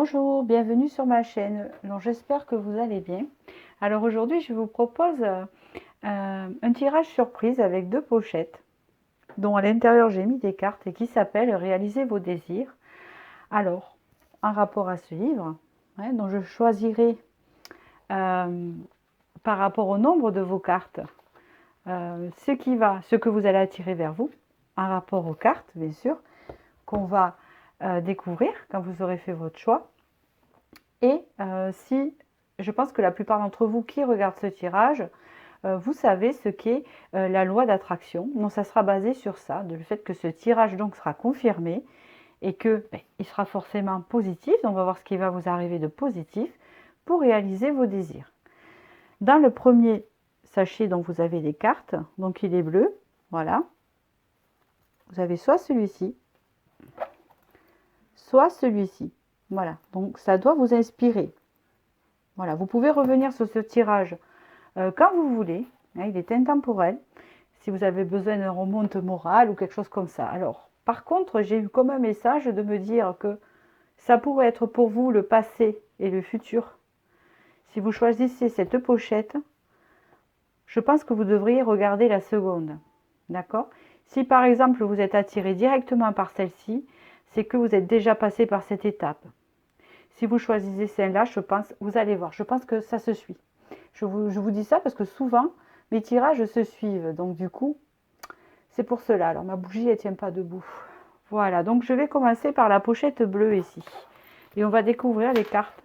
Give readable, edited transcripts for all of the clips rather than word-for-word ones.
Bonjour, bienvenue sur ma chaîne. Donc, j'espère que vous allez bien. Alors aujourd'hui, je vous propose un tirage surprise avec deux pochettes, dont à l'intérieur j'ai mis des cartes et qui s'appelle Réaliser vos désirs. Alors, en rapport à ce livre, dont je choisirai par rapport au nombre de vos cartes, ce que vous allez attirer vers vous, en rapport aux cartes, bien sûr, qu'on va découvrir quand vous aurez fait votre choix. Et si je pense que la plupart d'entre vous qui regardent ce tirage, vous savez ce qu'est la loi d'attraction. Donc ça sera basé sur ça, le fait que ce tirage donc sera confirmé et que il sera forcément positif. Donc on va voir ce qui va vous arriver de positif pour réaliser vos désirs. Dans le premier sachet, donc vous avez des cartes, donc il est bleu, voilà. Vous avez soit celui-ci, soit celui-ci. Voilà, donc ça doit vous inspirer. Voilà, vous pouvez revenir sur ce tirage quand vous voulez. Il est intemporel. Si vous avez besoin d'un remonte morale ou quelque chose comme ça. Alors, par contre, j'ai eu comme un message de me dire que ça pourrait être pour vous le passé et le futur. Si vous choisissez cette pochette, je pense que vous devriez regarder la seconde. D'accord? Si par exemple vous êtes attiré directement par celle-ci, c'est que vous êtes déjà passé par cette étape. Si vous choisissez celle-là, je pense, vous allez voir, je pense que ça se suit. Je vous dis ça parce que souvent, mes tirages se suivent. Donc du coup, c'est pour cela. Alors ma bougie, elle tient pas debout. Voilà, donc je vais commencer par la pochette bleue ici. Et on va découvrir les cartes.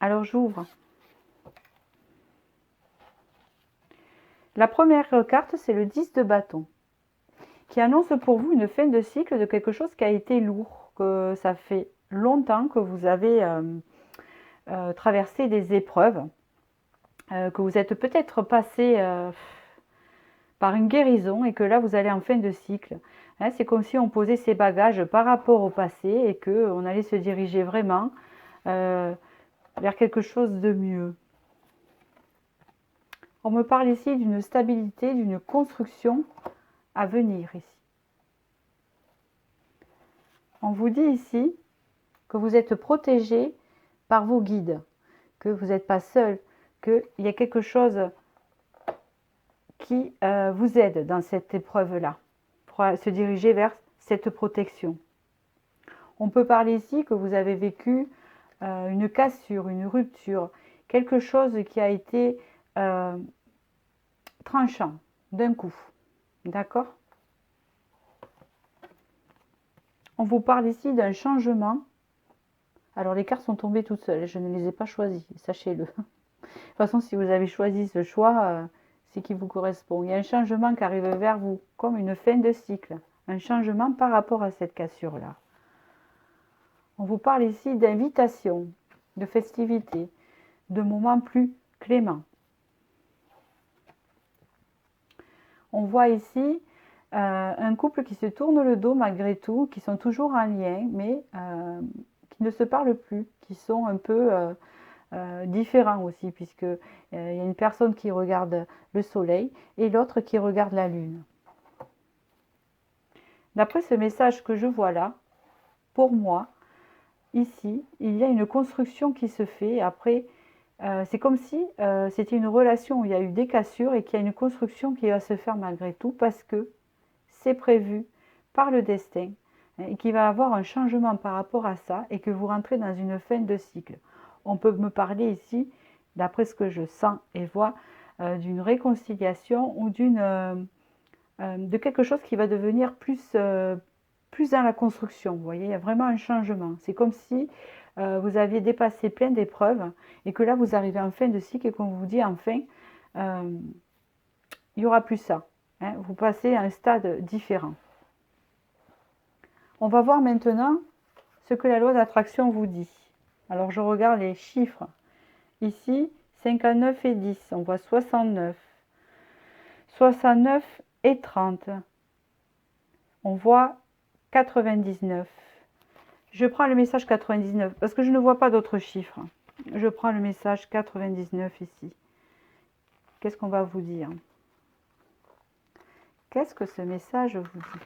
Alors j'ouvre. La première carte, c'est le 10 de bâton, qui annonce pour vous une fin de cycle de quelque chose qui a été lourd, que ça fait longtemps que vous avez traversé des épreuves, que vous êtes peut-être passé par une guérison et que là vous allez en fin de cycle. C'est comme si on posait ses bagages par rapport au passé et qu'on allait se diriger vraiment vers quelque chose de mieux. On me parle ici d'une stabilité, d'une construction à venir ici. On vous dit ici que vous êtes protégé par vos guides, que vous n'êtes pas seul, qu'il y a quelque chose qui vous aide dans cette épreuve-là, pour se diriger vers cette protection. On peut parler ici que vous avez vécu une cassure, une rupture, quelque chose qui a été tranchant d'un coup. D'accord? On vous parle ici d'un changement. Alors les cartes sont tombées toutes seules, je ne les ai pas choisies, sachez-le. De toute façon, si vous avez choisi ce choix, c'est qui vous correspond. Il y a un changement qui arrive vers vous, comme une fin de cycle. Un changement par rapport à cette cassure-là. On vous parle ici d'invitation, de festivité, de moments plus cléments. On voit ici un couple qui se tourne le dos malgré tout, qui sont toujours en lien, mais qui ne se parlent plus, qui sont un peu différents aussi, puisqu'il y a une personne qui regarde le soleil et l'autre qui regarde la lune. D'après ce message que je vois là, pour moi, ici, il y a une construction qui se fait. Après, c'est comme si c'était une relation où il y a eu des cassures et qu'il y a une construction qui va se faire malgré tout parce que c'est prévu par le destin et qu'il va y avoir un changement par rapport à ça et que vous rentrez dans une fin de cycle. On peut me parler ici, d'après ce que je sens et vois, d'une réconciliation ou de quelque chose qui va devenir plus dans la construction. Vous voyez, il y a vraiment un changement. C'est comme si vous aviez dépassé plein d'épreuves et que là, vous arrivez en fin de cycle et qu'on vous dit enfin, il n'y aura plus ça. Vous passez à un stade différent. On va voir maintenant ce que la loi d'attraction vous dit. Alors, je regarde les chiffres. Ici, 59 et 10, on voit 69. 69 et 30. On voit 99. Je prends le message 99 parce que je ne vois pas d'autres chiffres. Je prends le message 99 ici. Qu'est-ce qu'on va vous dire? Qu'est-ce que ce message vous dit?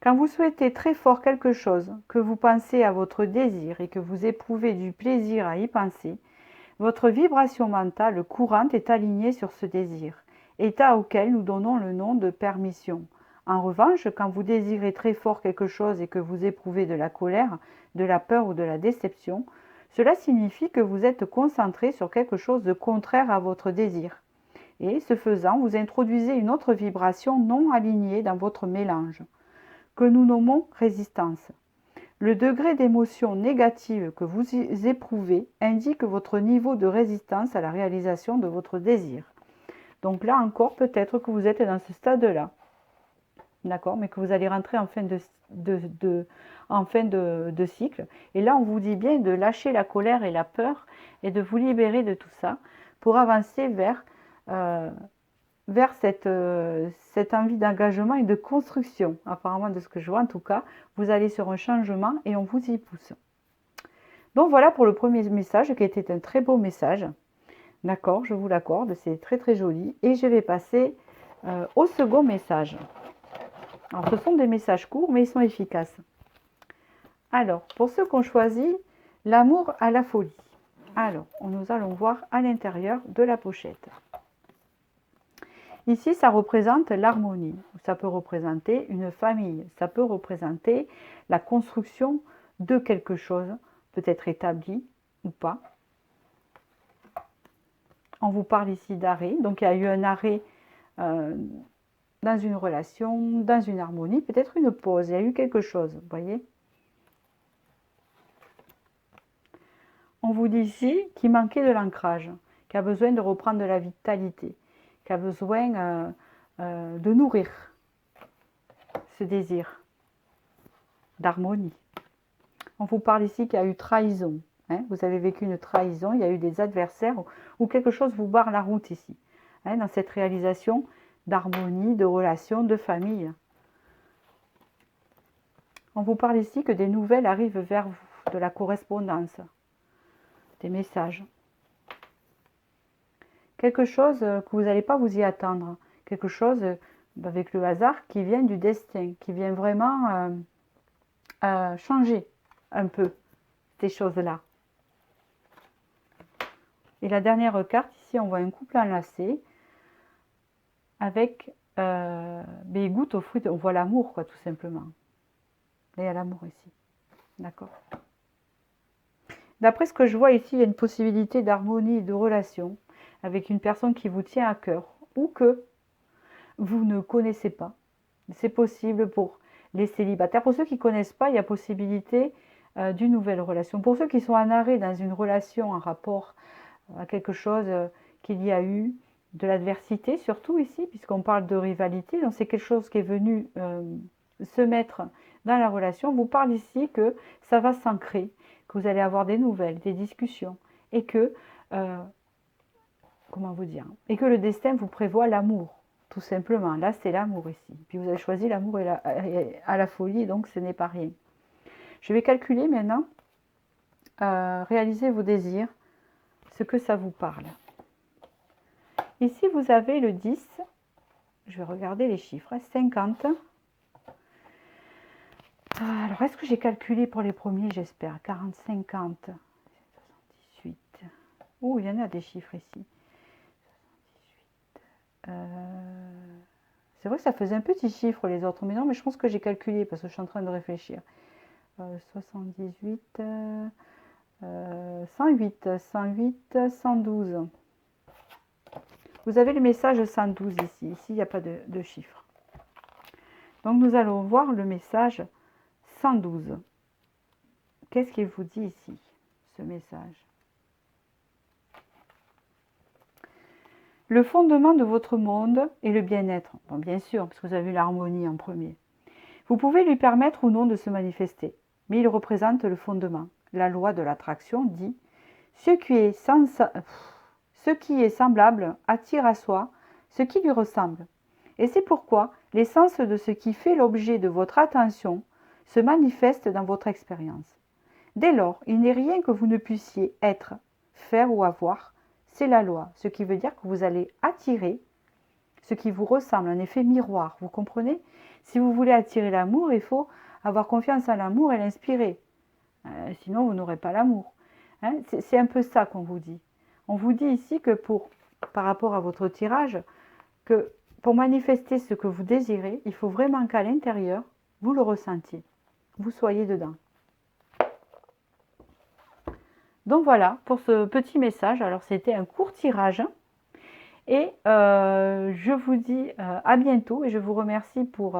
Quand vous souhaitez très fort quelque chose, que vous pensez à votre désir et que vous éprouvez du plaisir à y penser, votre vibration mentale courante est alignée sur ce désir, état auquel nous donnons le nom de permission. En revanche, quand vous désirez très fort quelque chose et que vous éprouvez de la colère, de la peur ou de la déception, cela signifie que vous êtes concentré sur quelque chose de contraire à votre désir. Et, ce faisant, vous introduisez une autre vibration non alignée dans votre mélange, que nous nommons résistance. Le degré d'émotion négative que vous éprouvez indique votre niveau de résistance à la réalisation de votre désir. Donc là encore, peut-être que vous êtes dans ce stade-là, d'accord, mais que vous allez rentrer en fin de cycle. Et là, on vous dit bien de lâcher la colère et la peur et de vous libérer de tout ça pour avancer vers cette envie d'engagement et de construction. Apparemment, de ce que je vois, en tout cas, vous allez sur un changement et on vous y pousse. Donc voilà pour le premier message qui était un très beau message. D'accord, je vous l'accorde, c'est très très joli. Et je vais passer au second message. Alors, ce sont des messages courts, mais ils sont efficaces. Alors, pour ceux qui ont choisi l'amour à la folie. Alors, nous allons voir à l'intérieur de la pochette. Ici, ça représente l'harmonie. Ça peut représenter une famille. Ça peut représenter la construction de quelque chose, peut-être établi ou pas. On vous parle ici d'arrêt. Donc, il y a eu un arrêt dans une relation, dans une harmonie, peut-être une pause. Il y a eu quelque chose, vous voyez. On vous dit ici qu'il manquait de l'ancrage, qu'il a besoin de reprendre de la vitalité, qui a besoin de nourrir ce désir d'harmonie. On vous parle ici qu'il y a eu trahison. Hein, vous avez vécu une trahison, il y a eu des adversaires ou quelque chose vous barre la route ici. Hein, dans cette réalisation d'harmonie, de relation, de famille. On vous parle ici que des nouvelles arrivent vers vous, de la correspondance, des messages. Quelque chose que vous n'allez pas vous y attendre. Quelque chose avec le hasard qui vient du destin, qui vient vraiment changer un peu ces choses-là. Et la dernière carte, ici, on voit un couple enlacé avec des gouttes aux fruits. On voit l'amour, quoi, tout simplement. Là, il y a l'amour ici. D'accord. D'après ce que je vois ici, il y a une possibilité d'harmonie et de relation avec une personne qui vous tient à cœur ou que vous ne connaissez pas. C'est possible pour les célibataires. Pour ceux qui ne connaissent pas, il y a possibilité d'une nouvelle relation. Pour ceux qui sont en arrêt dans une relation en rapport à quelque chose qu'il y a eu, de l'adversité surtout ici, puisqu'on parle de rivalité, donc c'est quelque chose qui est venu se mettre dans la relation. On vous parle ici que ça va s'ancrer, que vous allez avoir des nouvelles, des discussions, et que, comment vous dire, et que le destin vous prévoit l'amour, tout simplement. Là, c'est l'amour ici. Puis vous avez choisi l'amour à la folie, donc ce n'est pas rien. Je vais calculer maintenant, réaliser vos désirs, ce que ça vous parle. Ici, vous avez le 10, je vais regarder les chiffres, 50. Alors, est-ce que j'ai calculé pour les premiers, j'espère, 40, 50, 78. Oh, il y en a des chiffres ici. 78. C'est vrai que ça faisait un petit chiffre les autres, mais non, mais je pense que j'ai calculé parce que je suis en train de réfléchir. 78, 108, 108, 112. Vous avez le message 112 ici. Ici, il n'y a pas de chiffre. Donc, nous allons voir le message 112. Qu'est-ce qu'il vous dit ici, ce message? Le fondement de votre monde est le bien-être. Bon, bien sûr, parce que vous avez vu l'harmonie en premier. Vous pouvez lui permettre ou non de se manifester, mais il représente le fondement. La loi de l'attraction dit « Ce qui est semblable attire à soi ce qui lui ressemble. » Et c'est pourquoi l'essence de ce qui fait l'objet de votre attention se manifeste dans votre expérience. Dès lors, il n'est rien que vous ne puissiez être, faire ou avoir. C'est la loi, ce qui veut dire que vous allez attirer ce qui vous ressemble, un effet miroir, vous comprenez? Si vous voulez attirer l'amour, il faut avoir confiance en l'amour et l'inspirer. Sinon, vous n'aurez pas l'amour. Hein, c'est un peu ça qu'on vous dit. On vous dit ici que par rapport à votre tirage, que pour manifester ce que vous désirez, il faut vraiment qu'à l'intérieur, vous le ressentiez. Vous soyez dedans. Donc voilà pour ce petit message. Alors c'était un court tirage. Et je vous dis à bientôt et je vous remercie pour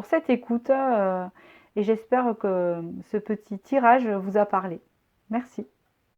cette écoute et j'espère que ce petit tirage vous a parlé. Merci.